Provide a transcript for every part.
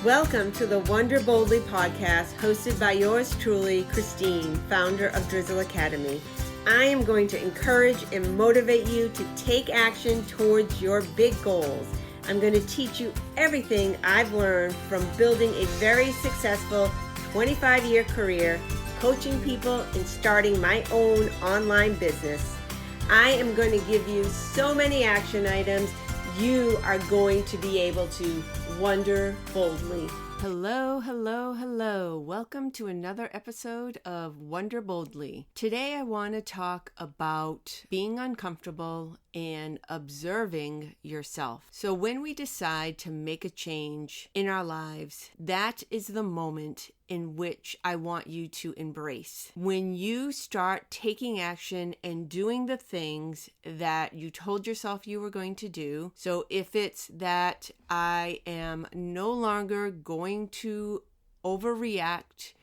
Welcome to the Wonder Boldly podcast, hosted by yours truly, Christine, founder of Drizzle Academy. I am going to encourage and motivate you to take action towards your big goals. I'm going to teach you everything I've learned from building a very successful 25-year career, coaching people, and starting my own online business. I am going to give you so many action items you are going to be able to wonder boldly. Hello, hello, hello. Welcome to another episode of Wonder Boldly. Today I want to talk about being uncomfortable and observing yourself. So when we decide to make a change in our lives, that is the moment in which I want you to embrace. When you start taking action and doing the things that you told yourself you were going to do. So if it's that I am no longer going to overreact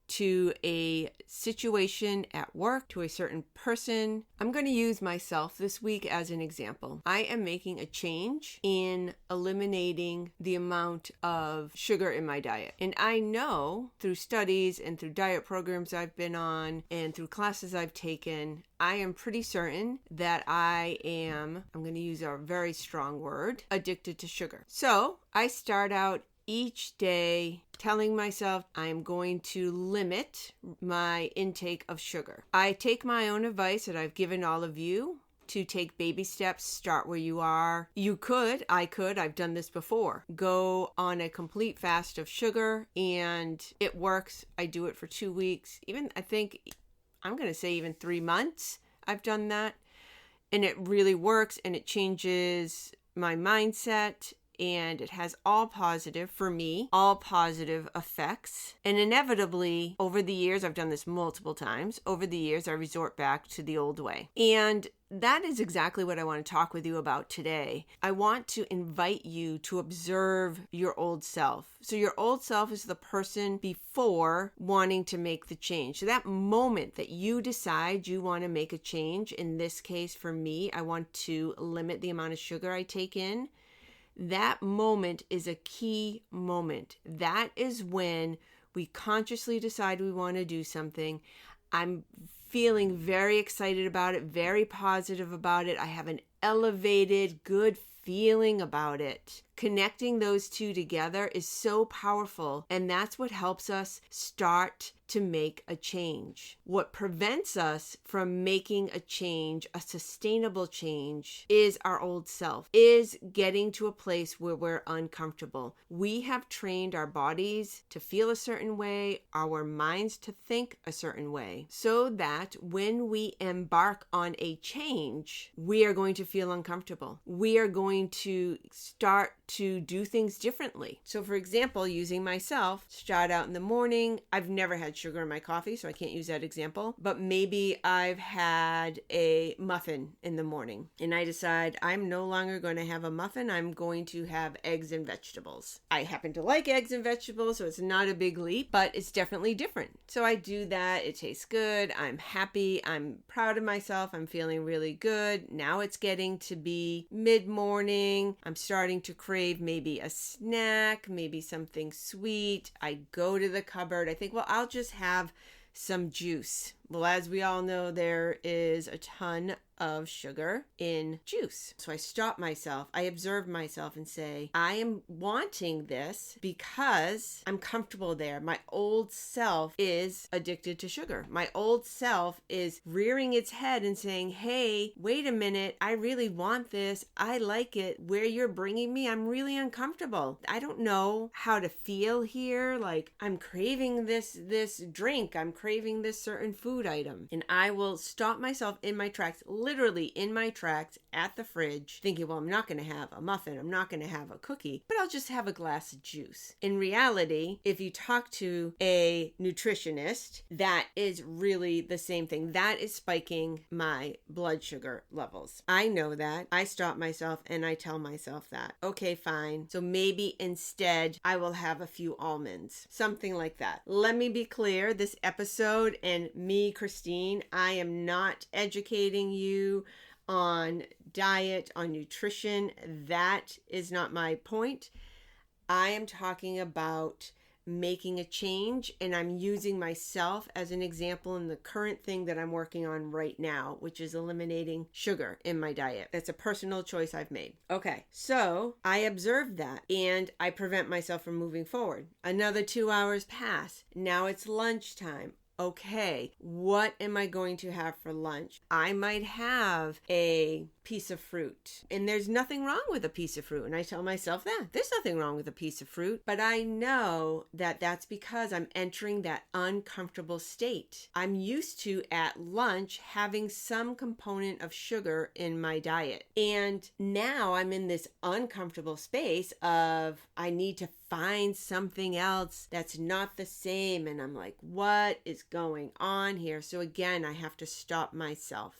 to a situation at work, to a certain person. I'm going to use myself this week as an example. I am making a change in eliminating the amount of sugar in my diet. And I know through studies and through diet programs I've been on and through classes I've taken, I am pretty certain that I'm going to use a very strong word, addicted to sugar. So I start out each day telling myself I'm going to limit my intake of sugar. I take my own advice that I've given all of you to take baby steps, start where you are. I've done this before. Go on a complete fast of sugar and it works. I do it for 2 weeks. Even 3 months I've done that. And it really works and it changes my mindset. And it has all positive effects. And inevitably, over the years, I've done this multiple times. Over the years, I resort back to the old way. And that is exactly what I want to talk with you about today. I want to invite you to observe your old self. So your old self is the person before wanting to make the change. So that moment that you decide you want to make a change, in this case for me, I want to limit the amount of sugar I take in. That moment is a key moment. That is when we consciously decide we want to do something. I'm feeling very excited about it, very positive about it. I have an elevated, good feeling about it. Connecting those two together is so powerful, and that's what helps us start to make a change. What prevents us from making a change, a sustainable change, is our old self, is getting to a place where we're uncomfortable. We have trained our bodies to feel a certain way, our minds to think a certain way, so that when we embark on a change, we are going to feel uncomfortable. We are going to start to do things differently. So for example, using myself, start out in the morning. I've never had sugar in my coffee, so I can't use that example, but maybe I've had a muffin in the morning and I decide I'm no longer going to have a muffin. I'm going to have eggs and vegetables. I happen to like eggs and vegetables, so it's not a big leap, but it's definitely different. So I do that. It tastes good. I'm happy. I'm proud of myself. I'm feeling really good. Now it's getting to be mid-morning. I'm starting to crave maybe a snack, maybe something sweet. I go to the cupboard. I think, I'll just have some juice. Well, as we all know, there is a ton of sugar in juice. So I stop myself, I observe myself and say, I am wanting this because I'm comfortable there. My old self is addicted to sugar. My old self is rearing its head and saying, hey, wait a minute, I really want this. I like it. Where you're bringing me, I'm really uncomfortable. I don't know how to feel here. Like I'm craving this drink. I'm craving this certain food item. And I will stop myself in my tracks, literally in my tracks at the fridge, thinking, I'm not going to have a muffin. I'm not going to have a cookie, but I'll just have a glass of juice. In reality, if you talk to a nutritionist, that is really the same thing. That is spiking my blood sugar levels. I know that. I stop myself and I tell myself that. Okay, fine. So maybe instead I will have a few almonds, something like that. Let me be clear, this episode and me, Christine, I am not educating you on diet, on nutrition. That is not my point. I am talking about making a change, and I'm using myself as an example in the current thing that I'm working on right now, which is eliminating sugar in my diet. That's a personal choice I've made. Okay, so I observe that and I prevent myself from moving forward. Another 2 hours pass. Now it's lunchtime. Okay, what am I going to have for lunch? I might have a piece of fruit. And there's nothing wrong with a piece of fruit. And I tell myself that there's nothing wrong with a piece of fruit. But I know that that's because I'm entering that uncomfortable state. I'm used to at lunch having some component of sugar in my diet. And now I'm in this uncomfortable space of I need to find something else that's not the same. And I'm like, what is going on here? So again, I have to stop myself.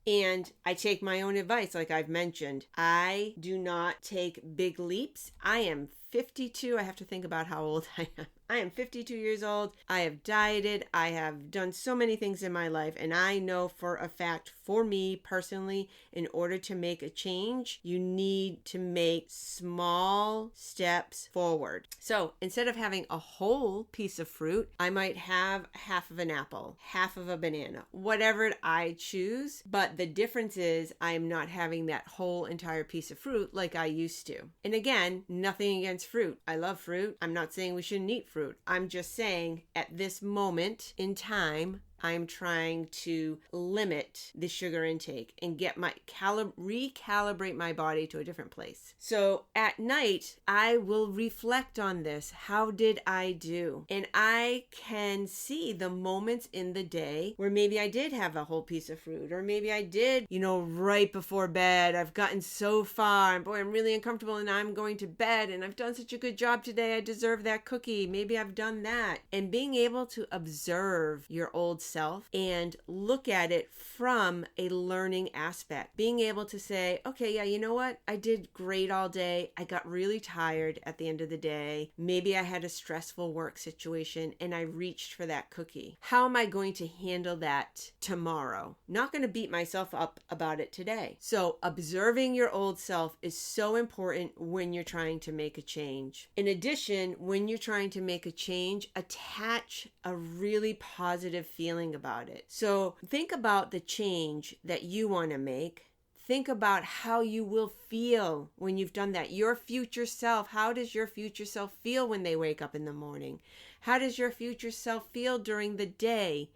And I take my own advice, like I've mentioned. I do not take big leaps. I am 52. I have to think about how old I am. I am 52 years old. I have dieted. I have done so many things in my life. And I know for a fact, for me personally, in order to make a change, you need to make small steps forward. So instead of having a whole piece of fruit, I might have half of an apple, half of a banana, whatever I choose. But the difference is I am not having that whole entire piece of fruit like I used to. And again, nothing against fruit. I love fruit. I'm not saying we shouldn't eat fruit. I'm just saying at this moment in time, I'm trying to limit the sugar intake and get my recalibrate my body to a different place. So at night, I will reflect on this. How did I do? And I can see the moments in the day where maybe I did have a whole piece of fruit, or maybe I did, right before bed. I've gotten so far and boy, I'm really uncomfortable and I'm going to bed and I've done such a good job today. I deserve that cookie. Maybe I've done that. And being able to observe your old self and look at it from a learning aspect. Being able to say, okay, yeah, you know what? I did great all day. I got really tired at the end of the day. Maybe I had a stressful work situation and I reached for that cookie. How am I going to handle that tomorrow? Not going to beat myself up about it today. So observing your old self is so important when you're trying to make a change. In addition, when you're trying to make a change, attach a really positive feeling about it. So think about the change that you want to make. Think about how you will feel when you've done that. Your future self, how does your future self feel when they wake up in the morning? How does your future self feel during the day?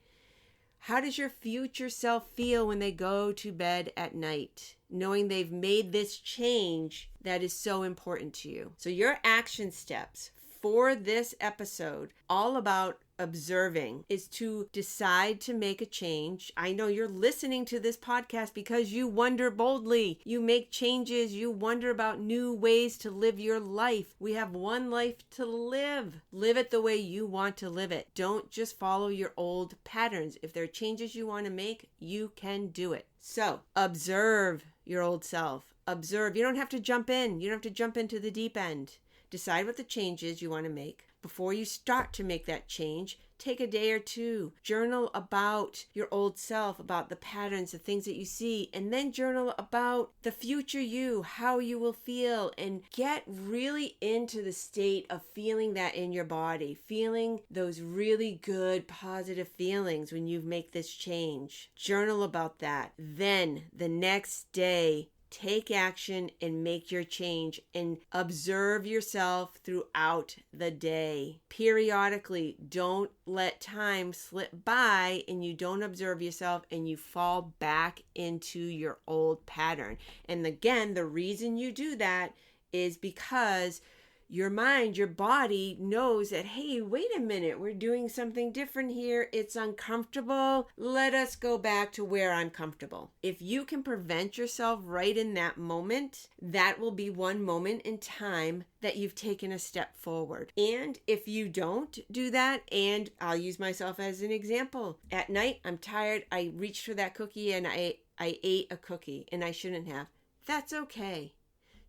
How does your future self feel when they go to bed at night, knowing they've made this change that is so important to you? So your action steps for this episode, all about observing, is to decide to make a change. I know you're listening to this podcast because you wonder boldly. You make changes. You wonder about new ways to live your life. We have one life to live. Live it the way you want to live it. Don't just follow your old patterns. If there are changes you want to make, you can do it. So observe your old self. Observe. You don't have to jump in. You don't have to jump into the deep end. Decide what the change is you want to make. Before you start to make that change, take a day or two. Journal about your old self, about the patterns, the things that you see, and then journal about the future you, how you will feel, and get really into the state of feeling that in your body, feeling those really good, positive feelings when you make this change. Journal about that. Then the next day, take action and make your change, and observe yourself throughout the day. Periodically, don't let time slip by and you don't observe yourself and you fall back into your old pattern. And again, the reason you do that is because your mind, your body knows that, hey, wait a minute, we're doing something different here. It's uncomfortable. Let us go back to where I'm comfortable. If you can prevent yourself right in that moment, that will be one moment in time that you've taken a step forward. And if you don't do that, and I'll use myself as an example, at night, I'm tired. I reached for that cookie and I ate a cookie and I shouldn't have. That's okay.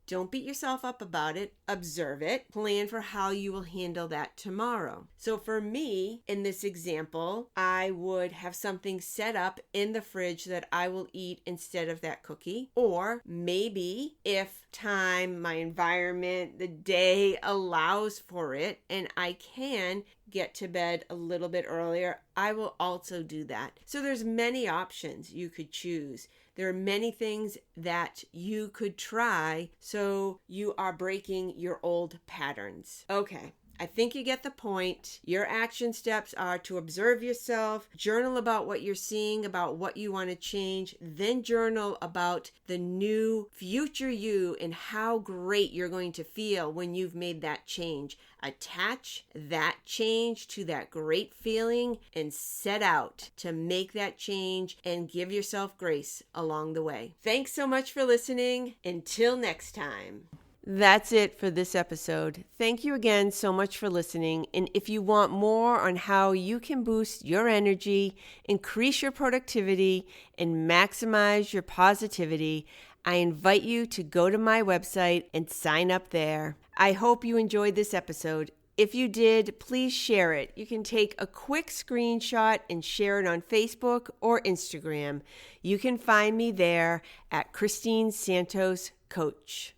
Don't beat yourself up about it. Observe it. Plan for how you will handle that tomorrow. So for me, in this example, I would have something set up in the fridge that I will eat instead of that cookie. Or maybe if time, my environment, the day allows for it, and I can get to bed a little bit earlier, I will also do that. So there's many options you could choose. There are many things that you could try so you are breaking your old patterns. Okay. I think you get the point. Your action steps are to observe yourself, journal about what you're seeing, about what you want to change, then journal about the new future you and how great you're going to feel when you've made that change. Attach that change to that great feeling and set out to make that change and give yourself grace along the way. Thanks so much for listening. Until next time. That's it for this episode. Thank you again so much for listening. And if you want more on how you can boost your energy, increase your productivity, and maximize your positivity, I invite you to go to my website and sign up there. I hope you enjoyed this episode. If you did, please share it. You can take a quick screenshot and share it on Facebook or Instagram. You can find me there at Christine Santos Coach.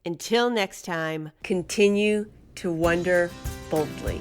Until next time, continue to wonder boldly.